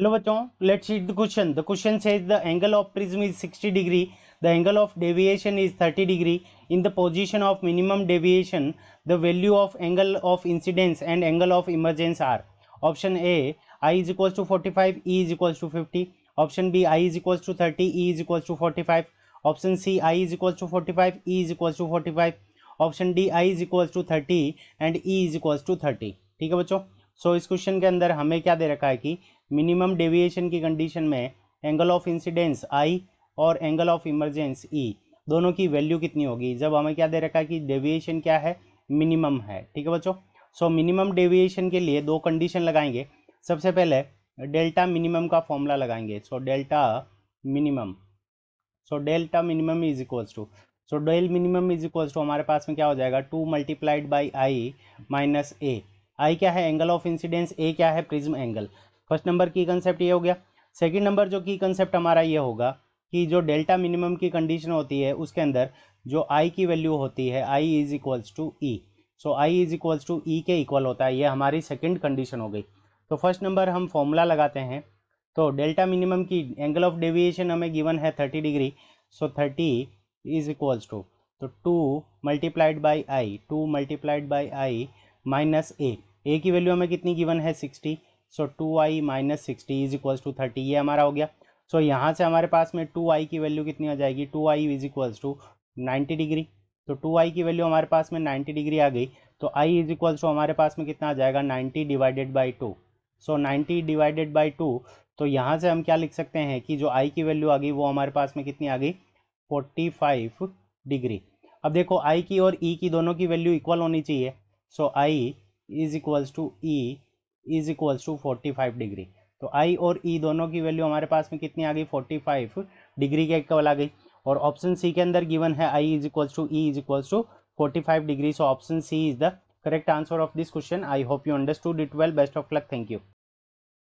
Hello बच्चों, let's read the question. The question says the angle of prism is 60 degree. The angle of deviation is 30 degree. In the position of minimum deviation the value of angle of incidence and angle of emergence are. Option A I is equals to 45, E is equals to 50. Option B I is equals to 30, E is equals to 45. Option C I is equals to 45, E is equals to 45. Option D I is equals to 30 and E is equals to 30. ठीक है बच्चों. सो इस question के अंदर हमें क्या दे रखा है कि मिनिमम डेविएशन की कंडीशन में एंगल ऑफ इंसिडेंस आई और एंगल ऑफ इमर्जेंस ई दोनों की वैल्यू कितनी होगी. जब हमें क्या दे रखा है कि डेविएशन क्या है, मिनिमम है. ठीक है बच्चों. सो मिनिमम डेविएशन के लिए दो कंडीशन लगाएंगे. सबसे पहले डेल्टा मिनिमम का फॉर्मूला लगाएंगे. So delta minimum is equals to, so del minimum is equals to हमारे पास में क्या हो जाएगा, 2 multiplied by I minus A. I क्या है, एंगल ऑफ इंसिडेंस. ए क्या है, प्रिज्म एंगल. फर्स्ट नंबर की कंसेप्ट ये हो गया. सेकंड नंबर जो की कंसेप्ट हमारा ये होगा कि जो डेल्टा मिनिमम की कंडीशन होती है उसके अंदर जो आई की वैल्यू होती है, i is equals to e. So i is equals to e के इक्वल होता है. ये हमारी सेकंड कंडीशन हो गई. तो फर्स्ट नंबर हम फॉर्मूला लगाते हैं. तो डेल्टा मिनिमम की एंगल ऑफ डेविएशन हमें गिवन है 30 degree. So 30 is equals to, तो 2 multiplied by I minus A. A की वैल्यू हमें कितनी गिवन है, 60. So 2i minus 60 is equals to 30. ये हमारा हो गया. सो यहाँ से हमारे पास में 2i की वैल्यू कितनी आ जाएगी, 2i is equals to 90 degree. तो 2i की वैल्यू हमारे पास में 90 डिग्री आ गई. तो i इज इक्वल्स टू हमारे पास में कितना आ जाएगा, 90 divided by 2. So 90 divided by 2. तो यहाँ से हम क्या लिख सकते हैं कि जो i की वैल्यू आ गई वो हमारे पास में कितनी आ गई, 45 डिग्री. अब देखो i की और e की दोनों की वैल्यू इक्वल होनी चाहिए. So i is equals to e is equals to 45 degree. तो आई और ई दोनों की वैल्यू हमारे पास में कितनी आ गई, 45 डिग्री के इक्वल आ गई. और ऑप्शन सी के अंदर गिवन है i is equals to e is equals to 45 degree. So option c is the correct answer of this question. I hope you understood it well. Best of luck. Thank you.